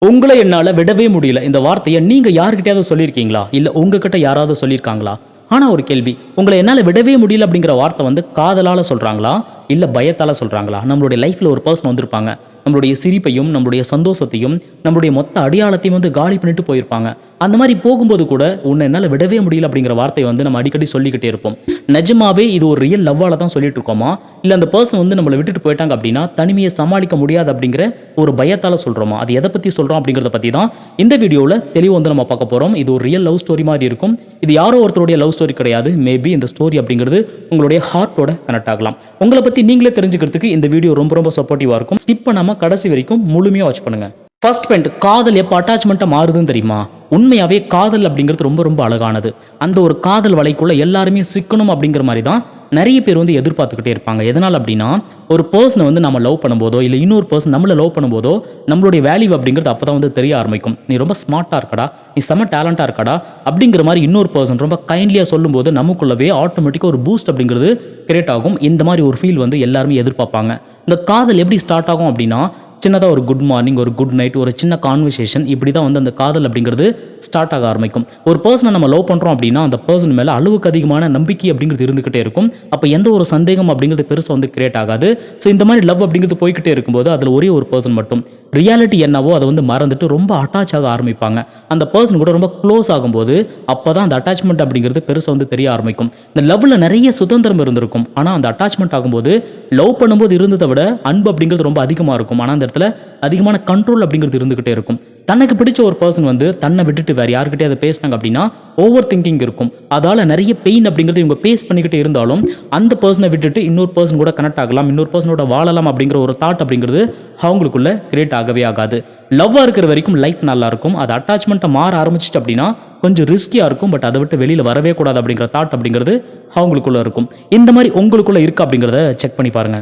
உங்கள என்னால விடவே முடியல. இந்த வார்த்தைய நீங்க யார்கிட்டயாவது சொல்லியிருக்கீங்களா? இல்ல உங்ககிட்ட யாராவது சொல்லியிருக்காங்களா? ஆனா ஒரு கேள்வி. உங்கள என்னால விடவே முடியல அப்படிங்கிற வார்த்தை வந்து காதலால சொல்றாங்களா? இல்ல பயத்தால சொல்றாங்களா? நம்மளுடைய லைஃப்ல ஒரு பெர்சன் வந்திருப்பாங்க. நம்மளுடைய சிரிப்பையும், நம்மளுடைய சந்தோஷத்தையும், நம்மளுடைய மொத்த அடையாளத்தையும் வந்து காலி பண்ணிட்டு போயிருப்பாங்க. அந்த மாரி போகும்போது கூட, "உன்ன என்னால விடவே முடியல" அப்படிங்கிற வார்த்தைய வந்து நம்ம அடிக்கடி சொல்லிக்கிட்டே இருப்போம். நிஜமாவே இது ஒரு ரியல் லவ்வால தான் சொல்லிட்டு இருக்கோமா? இல்ல அந்த பெர்சன் வந்து நம்மள விட்டுட்டு போயிட்டாங்க அப்படின்னா, தனிமைய சமாளிக்க முடியாது அப்படிங்கிற ஒரு பயத்தால சொல்றோமா? அது எத பத்தி சொல்றோம் அப்படிங்கிறத பத்தி தான் இந்த வீடியோல தெளிவா வந்து நம்ம பார்க்க போறோம். இது ஒரு ரியல் லவ் ஸ்டோரி மாரி இருக்கும். இது யாரோ ஒருத்தருடைய லவ் ஸ்டோரி கிடையாது. மேபி இந்த ஸ்டோரி அப்படிங்கிறது உங்களுடைய ஹார்ட்டோட கனெக்ட் ஆகலாம். உங்கள பத்தி நீங்களே தெரிஞ்சுக்கிறதுக்கு இந்த வீடியோ ரொம்ப ரொம்ப சப்போர்ட்டிவா இருக்கும். ஸ்கிப் பண்ணாம கடைசி வரைக்கும் முழுமையா வாட்ச் பண்ணுங்க. ஃபர்ஸ்ட் பாயிண்ட், காதல் எப்போ அட்டாச்மெண்ட்டா மாறுதுன்னு தெரியுமா? உண்மையாவே காதல் அப்படிங்கிறது ரொம்ப ரொம்ப அழகானது. அந்த ஒரு காதல் வலைக்குள்ள எல்லாருமே சிக்கணும் அப்படிங்கிற மாதிரி தான் நிறைய பேர் வந்து எதிர்பார்த்துக்கிட்டே இருப்பாங்க. எதனால் அப்படின்னா, ஒரு பர்சனை வந்து நம்ம லவ் பண்ணும்போதோ இல்லை இன்னொரு பர்சன் நம்மளை லவ் பண்ணும்போதோ நம்மளுடைய வேல்யூ அப்படிங்கிறது அப்போ தான் வந்து தெரிய ஆரம்பிக்கும். நீ ரொம்ப ஸ்மார்ட்டாக இருக்கடா, நீ செம்ம டேலண்டாக இருக்கடா அப்படிங்கிற மாதிரி இன்னொரு பர்சன் ரொம்ப கைண்ட்லியாக சொல்லும்போது நமக்குள்ளவே ஆட்டோமேட்டிக்காக ஒரு பூஸ்ட் அப்படிங்கிறது கிரியேட் ஆகும். இந்த மாதிரி ஒரு ஃபீல் வந்து எல்லாருமே எதிர்பார்ப்பாங்க. இந்த காதல் எப்படி ஸ்டார்ட் ஆகும் அப்படின்னா, சின்னதாக ஒரு குட் மார்னிங், ஒரு குட் நைட், ஒரு சின்ன கான்வர்சேஷன், இப்படி தான் வந்து அந்த காதல் அப்படிங்கிறது ஸ்டார்ட் ஆக ஆரம்பிக்கும். ஒரு பர்சனை நம்ம லவ் பண்ணுறோம் அப்படின்னா அந்த பர்சன் மேலே அளவுக்கு அதிகமான நம்பிக்கை அப்படிங்கிறது இருந்துகிட்டே இருக்கும். அப்போ எந்த ஒரு சந்தேகம் அப்படிங்கிறது பெருசாக வந்து கிரியேட் ஆகாது. ஸோ இந்த மாதிரி லவ் அப்படிங்கிறது போய்கிட்டே இருக்கும்போது அதில் ஒரே ஒரு பர்சன் மட்டும் ரியாலிட்டி என்னவோ அதை வந்து மறந்துட்டு ரொம்ப அட்டாச் ஆக ஆரம்பிப்பாங்க. அந்த பர்சன் கூட ரொம்ப க்ளோஸ் ஆகும்போது அப்போ தான் அந்த அட்டாச்மெண்ட் அப்படிங்கிறது பெருசாக வந்து தெரிய ஆரம்பிக்கும். இந்த லவ்வில் நிறைய சுதந்திரம் இருந்திருக்கும். ஆனால் அந்த அட்டாச்மெண்ட் ஆகும்போது லவ் பண்ணும்போது இருந்ததை விட அன்பு அப்படிங்கிறது ரொம்ப அதிகமாக இருக்கும். ஆனால் அந்த இடத்துல அதிகமான கண்ட்ரோல் அப்படிங்கிறது இருந்துகிட்டே இருக்கும். தனக்கு பிடிச்ச ஒரு பர்சன் வந்து தன்னை விட்டுட்டு வேறு யாருக்கிட்டே அதை பேசினாங்க அப்படின்னா ஓவர் திங்கிங் இருக்கும். அதால் நிறைய பெயின் அப்படிங்கிறது இவங்க பேஸ் பண்ணிக்கிட்டே இருந்தாலும் அந்த பர்சனை விட்டுட்டு இன்னொரு பர்சன் கூட கனெக்ட் ஆகலாம், இன்னொரு பர்சனோட வாழலாம் அப்படிங்கிற ஒரு தாட் அப்படிங்கிறது அவங்களுக்குள்ள கிரியேட் ஆகவே ஆகாது. லவ்வாக இருக்கிற வரைக்கும் லைஃப் நல்லா இருக்கும். அது அட்டாச்மெண்ட்டை மாற ஆரம்பிச்சிட்டு அப்படின்னா கொஞ்சம் ரிஸ்கியாக இருக்கும். பட் அதை விட்டு வெளியில் வரவே கூடாது அப்படிங்கிற தாட் அப்படிங்கிறது அவங்களுக்குள்ள இருக்கும். இந்த மாதிரி உங்களுக்குள்ள இருக்கு அப்படிங்கிறத செக் பண்ணி பாருங்க.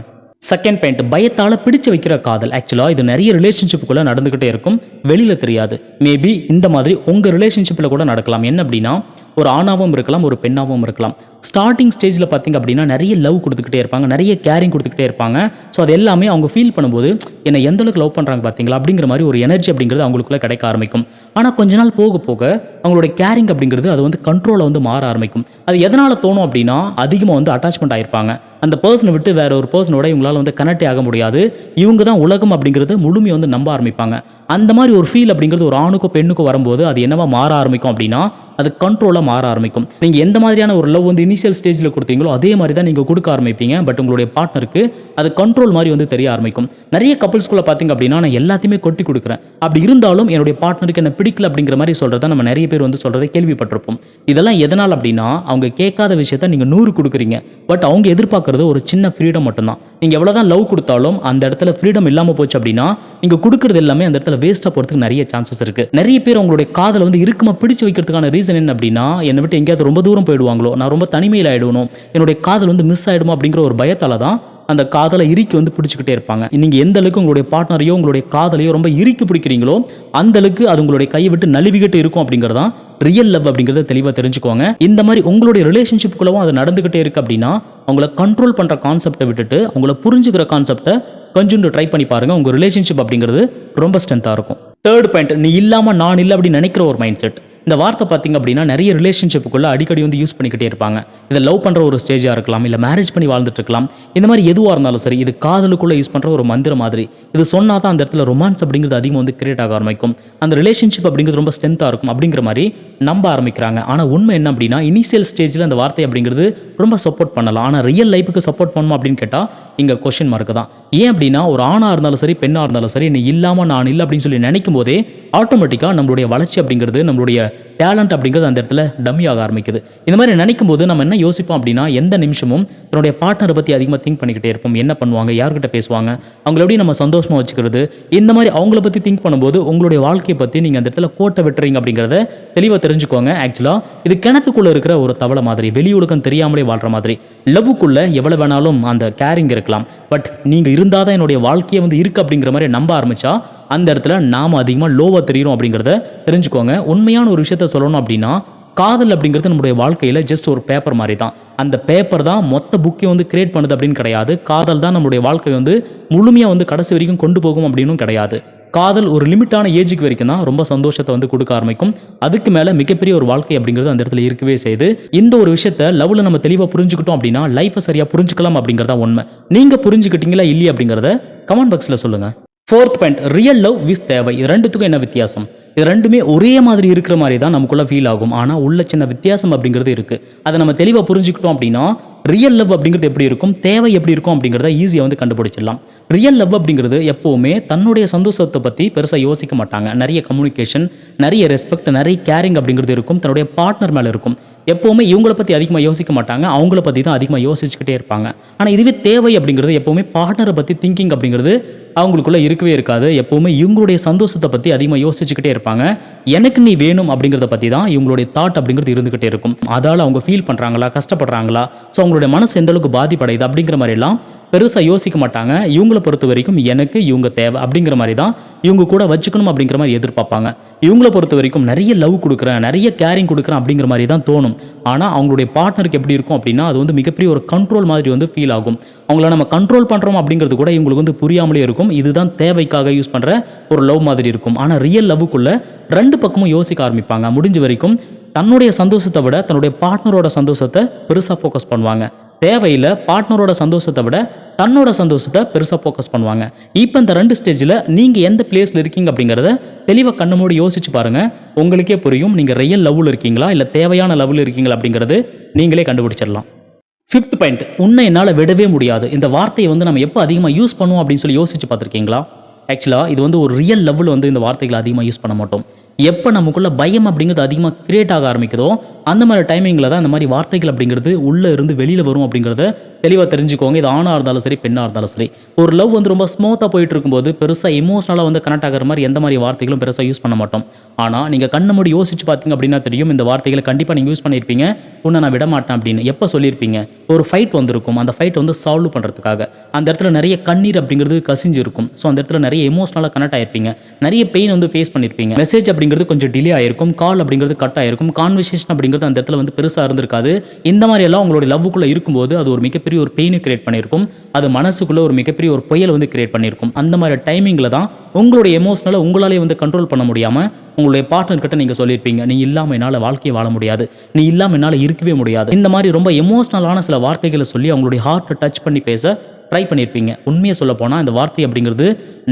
செகண்ட் பாயிண்ட், பயத்தால் பிடிச்சு வைக்கிற காதல். ஆக்சுவலாக இது நிறைய ரிலேஷன்ஷிப்புக்குள்ளே நடந்துக்கிட்டே இருக்கும், வெளியில் தெரியாது. மேபி இந்த மாதிரி உங்கள் ரிலேஷன்ஷிப்பில் கூட நடக்கலாம். என்ன அப்படின்னா, ஒரு ஆணாவும் இருக்கலாம், ஒரு பெண்ணாகவும் இருக்கலாம். ஸ்டார்டிங் ஸ்டேஜில் பார்த்திங்க அப்படின்னா நிறைய லவ் கொடுத்துக்கிட்டே இருப்பாங்க, நிறைய கேரிங் கொடுத்துக்கிட்டே இருப்பாங்க. ஸோ அது எல்லாமே அவங்க ஃபீல் பண்ணும்போது என்னை எந்த அளவுக்கு லவ் பண்ணுறாங்க பார்த்தீங்களா அப்படிங்கிற மாதிரி ஒரு எனர்ஜி அப்படிங்கிறது அவங்களுக்குள்ளே கிடைக்க ஆரம்பிக்கும். ஆனால் கொஞ்ச நாள் போக போக அவங்களுடைய கேரிங் அப்படிங்கிறது அது வந்து கண்ட்ரோலை வந்து மாற ஆரம்பிக்கும். அது எதனால் தோணும் அப்படின்னா, அதிகமாக வந்து அட்டாச்மெண்ட் ஆகிருப்பாங்க. அந்த பர்சனை விட்டு வேற ஒரு பர்சனோட இவங்களால வந்து கனெக்டே ஆக முடியாது. இவங்க தான் உலகம் அப்படிங்கிறது முழுமையை வந்து நம்ப ஆரம்பிப்பாங்க. அந்த மாதிரி ஒரு ஃபீல் அப்படிங்கிறது ஒரு ஆணுக்கோ பெண்ணுக்கோ வரும்போது அது என்னவா மாற ஆரம்பிக்கும் அப்படின்னா, அது கண்ட்ரோலாக மாற ஆரம்பிக்கும். நீங்கள் எந்த மாதிரியான ஒரு லவ் வந்து இனிஷியல் ஸ்டேஜில் கொடுத்தீங்களோ அதே மாதிரி தான் நீங்கள் கொடுக்க ஆரம்பிப்பீங்க. பட் உங்களுடைய பார்ட்னருக்கு அது கண்ட்ரோல் மாதிரி வந்து தெரிய ஆரம்பிக்கும். நிறைய கப்புள்ஸ்குள்ளே பார்த்தீங்க அப்படின்னா, நான் எல்லாத்தையுமே கொட்டி கொடுக்குறேன், அப்படி இருந்தாலும் என்னுடைய பார்ட்னருக்கு என்ன பிடிக்கல அப்படிங்கிற மாதிரி சொல்கிறத நம்ம நிறைய பேர் வந்து சொல்கிறத கேள்விப்பட்டிருப்போம். இதெல்லாம் எதனால் அப்படின்னா, அவங்க கேட்காத விஷயத்த நீங்கள் 100 கொடுக்குறீங்க. பட் அவங்க எதிர்பார்க்கறது ஒரு சின்ன ஃப்ரீடம் மட்டும்தான். நீங்கள் எவ்வளோ தான் லவ் கொடுத்தாலும் அந்த இடத்துல ஃப்ரீடம் இல்லாமல் போச்சு அப்படின்னா நீங்கள் கொடுக்குறது எல்லாமே அந்த இடத்துல வேஸ்ட்டாக போகிறதுக்கு நிறைய சான்சஸ் இருக்குது. நிறைய பேர் அவங்களுடைய காதலை வந்து இறுக்கமாக பிடிச்சு வைக்கிறதுக்கான ரீசன் என்ன அப்படின்னா, என்னை விட்டு எங்கேயாவது ரொம்ப தூரம் போயிடுவாங்களோ, நான் ரொம்ப தனிமையில் ஆகிடணும், என்னுடைய காதல் வந்து மிஸ் ஆகிடுமோ அப்படிங்கிற ஒரு பயத்தால் தான் அந்த காதலை இறுக்கி வந்து பிடிச்சிக்கிட்டே இருப்பாங்க. நீங்கள் எந்த அளவுக்கு உங்களுடைய பார்ட்னரையோ உங்களுடைய காதலையோ ரொம்ப இறுக்கி பிடிக்கிறீங்களோ அந்த அளவுக்கு அது உங்களுடைய கையை விட்டு நழுவிக்கிட்டு இருக்கும் அப்படிங்கிறதான் ரியல் லவ் அப்படிங்கிறத தெளிவாக தெரிஞ்சுக்கோங்க. இந்த மாதிரி உங்களுடைய ரிலேஷன்ஷிப்புக்குள்ளவும் அது நடந்துகிட்டே இருக்கு அப்படின்னா அவங்கள கண்ட்ரோல் பண்ணுற கான்செப்டை விட்டுட்டு அவங்கள புரிஞ்சுக்கிற கான்செப்டை கொஞ்சம் ட்ரை பண்ணி பாருங்க. உங்கள் ரிலேஷன்ஷிப் அப்படிங்கிறது ரொம்ப ஸ்ட்ரென்த்தாக இருக்கும். தேர்ட் பாயிண்ட், நீ இல்லாமல் நான் இல்லை அப்படின்னு நினைக்கிற ஒரு மைண்ட் செட். இந்த வார்த்தை பார்த்திங்க அப்படின்னா நிறைய ரிலேஷன்ஷிப்புக்குள்ள அடிக்கடி வந்து யூஸ் பண்ணிக்கிட்டே இருப்பாங்க. இதை லவ் பண்ணுற ஒரு ஸ்டேஜாக இருக்கலாம், இல்லை மேரேஜ் பண்ணி வாழ்ந்துட்டு இருக்கலாம். இந்த மாதிரி எதுவாக இருந்தாலும் சரி, இது காதலுக்குள்ளே யூஸ் பண்ணுற ஒரு மந்திரம் மாதிரி. இது சொன்னால் தான் அந்த இடத்துல ரொமான்ஸ் அப்படிங்கிறது அதிகமாக வந்து கிரியேட் ஆக ஆரம்பிக்கும். அந்த ரிலேஷன்ஷிப் அப்படிங்கிறது ரொம்ப ஸ்ட்ரென்த்தாக இருக்கும் அப்படிங்கிற மாதிரி நம்ப ஆரம்பிக்கிறாங்க. ஆனால் உண்மை என்ன அப்படின்னா, இனிஷியல் ஸ்டேஜில் அந்த வார்த்தை அப்படிங்கிறது ரொம்ப சப்போர்ட் பண்ணலாம். ஆனால் ரியல் லைஃபுக்கு சப்போர்ட் பண்ணணும் அப்படின்னு கேட்டால் இங்கே கொஷின் மார்க்கு தான். ஏன் அப்படின்னா, ஒரு ஆணாக இருந்தாலும் சரி பெண்ணாக இருந்தாலும் சரி, நீ இல்லாமல் நான் இல்லை அப்படின்னு சொல்லி நினைக்கும் போதே ஆட்டோமேட்டிக்காக நம்மளுடைய வளர்ச்சி அப்படிங்கிறது, நம்மளுடைய டேலண்ட் அப்படிங்கிறது அந்த இடத்துல டம்மி ஆக ஆரம்பிக்குது. இந்த மாதிரி நினைக்கும் போது நம்ம என்ன யோசிப்போம் அப்படின்னா, எந்த நிமிஷமும் தன்னுடைய பார்ட்னரை பற்றி அதிகமாக திங்க் பண்ணிக்கிட்டே இருப்போம். என்ன பண்ணுவாங்க, யார்கிட்ட பேசுவாங்க, அவங்கள எப்படி நம்ம சந்தோஷமாக வச்சுக்கிறது, இந்த மாதிரி அவங்கள பற்றி திங்க் பண்ணும்போது உங்களுடைய வாழ்க்கையை பற்றி நீங்கள் அந்த இடத்துல கோட்டை விட்டுறீங்க அப்படிங்கிறத தெளிவாக தெரிஞ்சுக்கோங்க. ஆக்சுவலாக இது கிணத்துக்குள்ளே இருக்கிற ஒரு தவளை மாதிரி, வெளி உலகம் தெரியாமலே வாழ்கிற மாதிரி. லவ்வுக்குள்ளே எவ்வளோ வேணாலும் அந்த கேரிங் இருக்கலாம், பட் நீங்கள் இருந்தால் தான் என்னுடைய வாழ்க்கையை வந்து இருக்குது அப்படிங்கிற மாதிரி நம்ப ஆரம்பித்தா அந்த இடத்துல நாம் அதிகமாக லோவாக தெரியும் அப்படிங்கிறத தெரிஞ்சுக்கோங்க. உண்மையான ஒரு விஷயத்த சொல்லணும் அப்படின்னா, காதல் அப்படிங்கிறது நம்மளுடைய வாழ்க்கையில் ஜஸ்ட் ஒரு பேப்பர் மாதிரி தான். அந்த பேப்பர் தான் மொத்த புக்கை வந்து கிரியேட் பண்ணுது அப்படின்னு கிடையாது. காதல் தான் நம்மளுடைய வாழ்க்கையை வந்து முழுமையாக வந்து கடைசி வரைக்கும் கொண்டு போகும் அப்படின்னும் கிடையாது. காதல் ஒரு லிமிட்டான ஏஜுக்கு வரைக்கும் தான் ரொம்ப சந்தோஷத்தை வந்து கொடுக்க ஆரம்பிக்கும். அதுக்கு மேலே மிகப்பெரிய ஒரு வாழ்க்கை அப்படிங்கிறது அந்த இடத்துல இருக்கவே செய்யுது. இந்த ஒரு விஷயத்த லவ்ல நம்ம தெளிவாக புரிஞ்சுக்கிட்டோம் அப்படின்னா லைஃப்பை சரியாக புரிஞ்சுக்கலாம் அப்படிங்கிறதா உண்மை. நீங்கள் புரிஞ்சுக்கிட்டீங்களா இல்லையா அப்படிங்கிறத கமெண்ட் பாக்ஸில் சொல்லுங்கள். 4th point, real love with தேவை. இது ரெண்டுத்துக்கும் என்ன வித்தியாசம்? இது ரெண்டுமே ஒரே மாதிரி இருக்கிற மாதிரி தான் நமக்குள்ள ஃபீல் ஆகும். ஆனால் உள்ள சின்ன வித்தியாசம் அப்படிங்கிறது இருக்குது. அதை நம்ம தெளிவாக புரிஞ்சுக்கிட்டோம் அப்படின்னா ரியல் லவ் அப்படிங்கிறது எப்படி இருக்கும், தேவை எப்படி இருக்கும் அப்படிங்கிறத ஈஸியாக வந்து கண்டுபிடிச்சிடலாம். ரியல் லவ் அப்படிங்கிறது எப்போவுமே தன்னுடைய சந்தோஷத்தை பற்றி பெருசாக யோசிக்க மாட்டாங்க. நிறைய கம்யூனிகேஷன், நிறைய ரெஸ்பெக்ட், நிறைய கேரிங் அப்படிங்கிறது இருக்கும். தன்னுடைய பார்ட்னர் மேலே இருக்கும். எப்போவுமே இவங்கள பற்றி அதிகமாக யோசிக்க மாட்டாங்க, அவங்கள பற்றி தான் அதிகமாக யோசிச்சுக்கிட்டே இருப்பாங்க. ஆனால் இதுவே தேவை அப்படிங்கிறது எப்போவுமே பார்ட்னரை பற்றி திங்கிங் அப்படிங்கிறது அவங்களுக்குள்ள இருக்கவே இருக்காது. எப்போவுமே இவங்களுடைய சந்தோஷத்தை பற்றி அதிகமாக யோசிச்சுக்கிட்டே இருப்பாங்க. எனக்கு நீ வேணும் அப்படிங்கிறத பற்றி தான் இவங்களுடைய தாட் அப்படிங்கிறது இருந்துகிட்டே இருக்கும். அதால் அவங்க ஃபீல் பண்ணுறாங்களா, கஷ்டப்படுறாங்களா, ஸோ அவங்களுடைய மனசு எந்த அளவுக்கு பாதிப்படையுது அப்படிங்கிற மாதிரிலாம் பெருசாக யோசிக்க மாட்டாங்க. இவங்களை பொறுத்த வரைக்கும் எனக்கு இவங்க தேவை அப்படிங்கிற மாதிரி தான் இவங்க கூட வச்சுக்கணும் அப்படிங்கிற மாதிரி எதிர்பார்ப்பாங்க. இவங்களை பொறுத்த வரைக்கும் நிறைய லவ் கொடுக்குறேன், நிறைய கேரிங் கொடுக்குறேன் அப்படிங்கிற மாதிரி தான் தோணும். ஆனால் அவங்களுடைய பார்ட்னருக்கு எப்படி இருக்கும் அப்படின்னா அது வந்து மிகப்பெரிய ஒரு கண்ட்ரோல் மாதிரி வந்து ஃபீல் ஆகும். அவங்கள நம்ம கண்ட்ரோல் பண்ணுறோம் அப்படிங்கிறது கூட இவங்களுக்கு வந்து புரியாமலே இருக்கும். இதுதான் தேவைக்காக யூஸ் பண்ணுற ஒரு லவ் மாதிரி இருக்கும். ஆனால் ரியல் லவ்வுக்குள்ளே ரெண்டு பக்கமும் யோசிக்க ஆரம்பிப்பாங்க. முடிஞ்ச வரைக்கும் தன்னுடைய சந்தோஷத்தை விட தன்னுடைய பார்ட்னரோட சந்தோஷத்தை பெருசாக ஃபோக்கஸ் பண்ணுவாங்க. தேவையில் பார்ட்னரோட சந்தோஷத்தை விட தன்னோட சந்தோஷத்தை பெருசாக ஃபோக்கஸ் பண்ணுவாங்க. இப்போ இந்த 2 ஸ்டேஜில் நீங்கள் எந்த பிளேஸில் இருக்கீங்க அப்படிங்கிறத தெளிவாக கண்ணு மூடி யோசிச்சு பாருங்கள். உங்களுக்கே புரியும் நீங்கள் ரியல் லவ்வில் இருக்கீங்களா இல்லை தேவையான லவ்வில் இருக்கீங்களா அப்படிங்கிறது நீங்களே கண்டுபிடிச்சிடலாம். 5th பாயிண்ட், உன்னை என்னால் விடவே முடியாது. இந்த வார்த்தையை வந்து நம்ம எப்போ அதிகமாக யூஸ் பண்ணுவோம் அப்படின்னு சொல்லி யோசிச்சு பார்த்துருக்கீங்களா? ஆக்சுவலாக இது வந்து ஒரு ரியல் லெவலில் வந்து இந்த வார்த்தைகளை அதிகமாக யூஸ் பண்ண மாட்டோம். எப்போ நமக்குள்ள பயம் அப்படிங்கிறது அதிகமாக கிரியேட் ஆக ஆரம்பிக்குதோ அந்த மாதிரி டைமிங்கில் தான் இந்த மாதிரி வார்த்தைகள் அப்படிங்கிறது உள்ளே இருந்து வெளியில் வரும் அப்படிங்கிறத தெளிவாக தெரிஞ்சுக்கோங்க. இது ஆணாக இருந்தாலும் சரி, பெண்ணாக இருந்தாலும் சரி. ஒரு லவ் வந்து ரொம்ப ஸ்மூத்தாக போயிட்டு இருக்கும்போது பெருசாக எமோஷனலாக வந்து கனெக்ட் ஆகிற மாதிரி எந்த மாதிரி வார்த்தைகளும் பெருசாக யூஸ் பண்ண மாட்டோம். ஆனால் நீங்கள் கண்ணை மூடி யோசிச்சு பார்த்தீங்க அப்படின்னா தெரியும், இந்த வார்த்தைகளை கண்டிப்பாக நீங்கள் யூஸ் பண்ணியிருப்பீங்க. உன்னை நான் விட மாட்டேன் அப்படின்னு எப்போ சொல்லியிருப்பீங்க? ஒரு ஃபைட் வந்திருக்கும், அந்த ஃபைட் வந்து சால்வ் பண்ணுறதுக்காக. அந்த இடத்துல நிறைய கண்ணீர் அப்படிங்கிறது கசிஞ்சு இருக்கும். ஸோ அந்த இடத்துல நிறைய எமோஷனலாக கனெக்ட் ஆகிருப்பீங்க, நிறைய பெயின் வந்து ஃபேஸ் பண்ணியிருப்பீங்க. மெசேஜ் அப்படிங்கிறது கொஞ்சம் டிலே ஆகிருக்கும், கால் அப்படிங்கிறது கட் ஆகிருக்கும், கான்வர்சேஷன் அப்படிங்கிறது அந்த இடத்துல வந்து பெருசாக இருந்திருக்காது. இந்த மாதிரி எல்லாம் உங்களுடைய லவ்வுக்குள்ளே இருக்கும்போது அது ஒரு மிகப்பெரிய ஒரு பெயினை கிரியேட் பண்ணியிருக்கும். அது மனசுக்குள்ளே ஒரு மிகப்பெரிய ஒரு புயல் வந்து கிரியேட் பண்ணியிருக்கும். அந்த மாதிரி டைமிங்கில் தான் உங்களுடைய எமோஷனலை உங்களாலே வந்து கண்ட்ரோல் பண்ண முடியாமல் உங்களுடைய பார்ட்னர்கிட்ட நீங்கள் சொல்லியிருப்பீங்க, நீ இல்லாமல் என்னால் வாழ்க்கையை வாழ முடியாது, நீ இல்லாமல் என்னால் இருக்கவே முடியாது. இந்த மாதிரி ரொம்ப எமோஷனலான சில வார்த்தைகளை சொல்லி அவங்களுடைய ஹார்ட்டை டச் பண்ணி பேச ட்ரை பண்ணியிருப்பீங்க. உண்மையை சொல்ல போனால் இந்த வார்த்தை அப்படிங்கிறது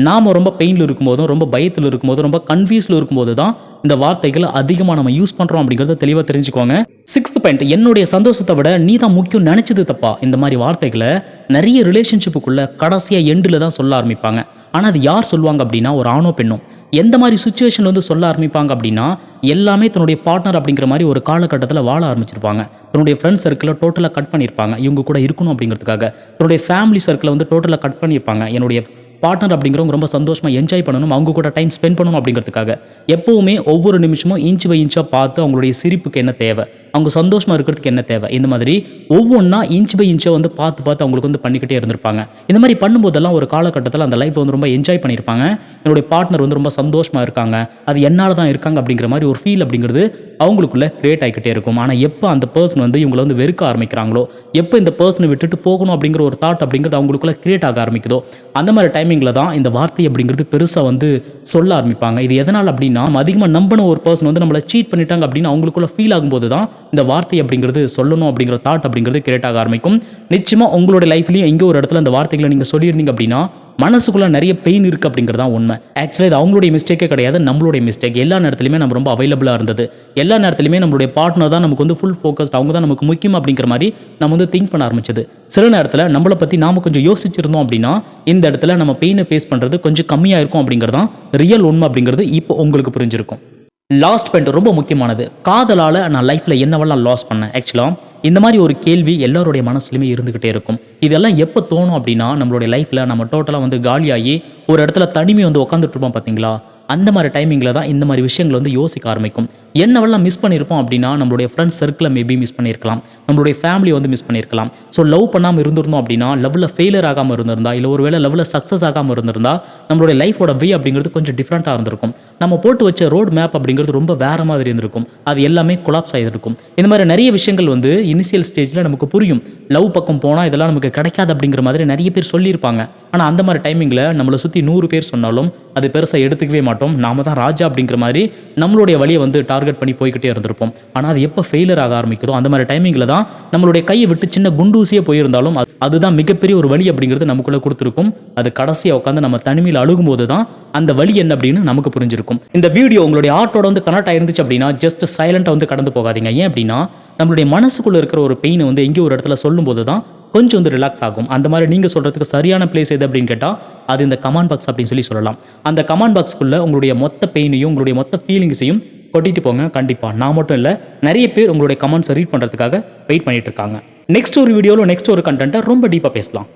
நாம் ரொம்ப பெயினில் இருக்கும்போதும், ரொம்ப பயத்தில் இருக்கும்போதும், ரொம்ப கன்ஃபியூஸில் இருக்கும்போது தான் இந்த வார்த்தைகளை அதிகமாக நம்ம யூஸ் பண்ணுறோம் அப்படிங்கிறத தெளிவாக தெரிஞ்சுக்கோங்க. 6th பாயிண்ட், என்னுடைய சந்தோஷத்தை விட நீ தான் முக்கியம் நினச்சது தப்பா. இந்த மாதிரி வார்த்தைகளை நிறைய ரிலேஷன்ஷிப்புக்குள்ளே கடைசியாக எண்டில் தான் சொல்ல ஆரம்பிப்பாங்க. ஆனால் அது யார் சொல்லுவாங்க அப்படின்னா ஒரு ஆணோ பெண்ணும். எந்த மாதிரி சுச்சுவேஷன் வந்து சொல்ல ஆரம்பிப்பாங்க அப்படின்னா எல்லாமே தன்னுடைய பார்ட்னர் அப்படிங்கிற மாதிரி ஒரு காலகட்டத்தில் வாழ ஆரம்பிச்சிருப்பாங்க. தன்னுடைய ஃப்ரெண்ட்ஸ் சர்க்கிளை டோட்டலாக கட் பண்ணியிருப்பாங்க இவங்க கூட இருக்கணும் அப்படிங்கிறதுக்காக. தன்னுடைய ஃபேமிலி சர்க்கிளை வந்து டோட்டலாக கட் பண்ணியிருப்பாங்க. என்னுடைய பார்ட்னர் அப்படிங்கிறவங்க ரொம்ப சந்தோஷமாக என்ஜாய் பண்ணணும், அவங்க கூட டைம் ஸ்பெண்ட் பண்ணணும் அப்படிங்கிறதுக்காக. எப்போவுமே ஒவ்வொரு நிமிஷமும் இன்ச் பை இன்ச்சாக பார்த்து அவங்களுடைய சிரிப்புக்கு என்ன தேவை, அவங்க சந்தோஷமாக இருக்கிறதுக்கு என்ன தேவை, இந்த மாதிரி ஒவ்வொன்றா இன்ச் பை இன்ச்சை வந்து பார்த்து அவங்களுக்கு வந்து பண்ணிக்கிட்டே இருந்திருப்பாங்க. இந்த மாதிரி பண்ணும்போதெல்லாம் ஒரு காலகட்டத்தில் அந்த லைஃப்பை வந்து ரொம்ப என்ஜாய் பண்ணியிருப்பாங்க. என்னுடைய பார்ட்னர் வந்து ரொம்ப சந்தோஷமாக இருக்காங்க, அது என்னால் தான் இருக்காங்க அப்படிங்கிற மாதிரி ஒரு ஃபீல் அப்படிங்கிறது அவங்களுக்குள்ளே கிரியேட் ஆகிக்கிட்டே இருக்கும். ஆனால் எப்போ அந்த பர்சன் வந்து இவங்களை வந்து வெறுக்க ஆரம்பிக்கிறாங்களோ, எப்போ இந்த பர்சனை விட்டுட்டு போகணும் அப்படிங்கிற ஒரு தாட் அப்படிங்கிறது அவங்களுக்குள்ளே கிரியேட் ஆக ஆரம்பிக்குதோ அந்த மாதிரி டைமிங்கில் தான் இந்த வார்த்தை அப்படிங்கிறது பெருசாக வந்து சொல்ல ஆரம்பிப்பாங்க. இது எதனால் அப்படின்னா அதிகமாக நம்பின ஒரு பர்சன் வந்து நம்மளை சீட் பண்ணிட்டாங்க அப்படின்னு அவங்களுக்குள்ள ஃபீல் ஆகும்போது தான் இந்த வார்த்தை அப்படிங்கிறது சொல்லணும் அப்படிங்கிற தாட் அப்படிங்கிறது கிரியேட் ஆக ஆரம்பிக்கும். நிச்சயமாக உங்களுடைய லைஃப்லையும் எங்கே ஒரு இடத்துல இந்த வார்த்தைகளை நீங்கள் சொல்லியிருந்தீங்க அப்படின்னா மனசுக்குள்ளே நிறைய பெயின் இருக்குது அப்படிங்கிறது தான் உண்மை. ஆக்சுவலாக இது அவங்களுடைய மிஸ்டேக்கே கிடையாது, நம்மளுடைய மிஸ்டேக். எல்லா நேரத்துலையுமே நம்ம ரொம்ப அவைலபிளாக இருந்தது, எல்லா நேரத்துலையுமே நம்மளுடைய பார்ட்னர் தான் நமக்கு வந்து ஃபுல் ஃபோக்கஸ்ட், அவங்க தான் நமக்கு முக்கியம் அப்படிங்கிற மாதிரி நம்ம வந்து திங்க் பண்ண ஆரம்பிச்சது. சில நேரத்தில் நம்மளை பற்றி நாம் கொஞ்சம் யோசிச்சிருந்தோம் அப்படின்னா இந்த இடத்துல நம்ம பெயினை ஃபேஸ் பண்ணுறது கொஞ்சம் கம்மியாக இருக்கும் அப்படிங்கிறது தான் ரியல் உண்மை அப்படிங்கிறது இப்போ உங்களுக்கு புரிஞ்சிருக்கும். லாஸ்ட் பாயிண்ட் ரொம்ப முக்கியமானது, காதலால் நான் லைஃப்பில் என்னவெல்லாம் லாஸ் பண்ணேன். ஆக்சுவலாக இந்த மாதிரி ஒரு கேள்வி எல்லாருடைய மனசுலையுமே இருந்துக்கிட்டே இருக்கும். இதெல்லாம் எப்போ தோணும் அப்படின்னா நம்மளுடைய லைஃப்பில் நம்ம டோட்டலாக வந்து காலியாகி ஒரு இடத்துல தனிமை வந்து உட்காந்துட்டு இருப்போம் பார்த்தீங்களா, அந்த மாதிரி டைமிங்கில் தான் இந்த மாதிரி விஷயங்கள் வந்து யோசிக்க ஆரம்பிக்கும். என்னவெல்லாம் மிஸ் பண்ணியிருப்போம் அப்படின்னா நம்மளுடைய ஃப்ரெண்ட்ஸ் சர்க்கிளை மேபி மிஸ் பண்ணியிருக்கலாம், நம்மளுடைய ஃபேமிலி வந்து மிஸ் பண்ணியிருக்கலாம். ஸோ லவ் பண்ணாமல் இருந்திருந்தோம் அப்படின்னா, லவ்வில் ஃபெயிலியர் ஆகாமல் இருந்திருந்தா, இல்லை ஒரு வேளை லவ்வில் சக்ஸஸ் ஆகாமல் இருந்திருந்தா, நம்மளுடைய லைஃபோட வே அப்படிங்கிறது கொஞ்சம் டிஃப்ரெண்ட்டாக இருந்திருக்கும். நம்ம போட்டு வச்ச ரோட் மேப் அப்படிங்கிறது ரொம்ப வேற மாதிரி இருந்திருக்கும். அது எல்லாமே கொலாப்ஸ் ஆகிருக்கும். இந்த மாதிரி நிறைய விஷயங்கள் வந்து இனிஷியல் ஸ்டேஜில் நமக்கு புரியும். லவ் பக்கம் போனால் இதெல்லாம் நமக்கு கிடைக்காது அப்படிங்கிற மாதிரி நிறைய பேர் சொல்லியிருப்பாங்க. ஆனால் அந்த மாதிரி டைமிங்கில் நம்மளை சுற்றி 100 பேர் சொன்னாலும் அது பெருசாக எடுத்துக்கவே மாட்டோம். நாம தான் ராஜா அப்படிங்கிற மாதிரி நம்மளுடைய வழியை வந்து டார்கெட் பண்ணி போய்கிட்டே இருந்திருப்போம். ஆனால் அது எப்போ ஃபெயிலியர் ஆக ஆரம்பிக்குதோ அந்த மாதிரி டைமிங்கில் தான் நம்மளுடைய கையை விட்டு சின்ன குண்டூசியே போயிருந்தாலும் அதுதான் மிகப்பெரிய ஒரு வழி அப்படிங்கிறது நமக்குள்ளே கொடுத்துருக்கும். அது கடைசியாக உட்காந்து நம்ம தனிமையில் அழுகும்போது தான் அந்த வழி என்ன அப்படின்னு நமக்கு புரிஞ்சிருக்கும். இந்த வீடியோ உங்களுடைய ஆர்ட்டோட வந்து கனெக்ட் ஆயிருந்துச்சு அப்படின்னா ஜஸ்ட் சைலண்டாக வந்து கடந்து போகாதீங்க. ஏன் அப்படின்னா நம்மளுடைய மனசுக்குள்ளே இருக்கிற ஒரு பெயினை வந்து எங்கேயோ ஒரு இடத்துல சொல்லும்போது தான் கொஞ்சம் வந்து ரிலாக்ஸ் ஆகும். அந்த மாதிரி நீங்கள் சொல்கிறதுக்கு சரியான பிளேஸ் எது அப்படின்னு கேட்டால் அது இந்த கமெண்ட் பாக்ஸ் அப்படின்னு சொல்லலாம். அந்த கமெண்ட் பாக்ஸ்க்குள்ளே உங்களுடைய மொத்த பெயினையும் உங்களுடைய மொத்த ஃபீலிங்ஸையும் கொட்டிட்டு போங்க. கண்டிப்பாக நான் மட்டும் இல்லை, நிறைய பேர் உங்களுடைய கமெண்ட்ஸை ரீட் பண்ணுறதுக்காக வெயிட் பண்ணிட்டு இருக்காங்க. நெக்ஸ்ட் ஒரு வீடியோவில் நெக்ஸ்ட் ஒரு கண்டென்ட்டை ரொம்ப டீப்பாக பேசலாம்.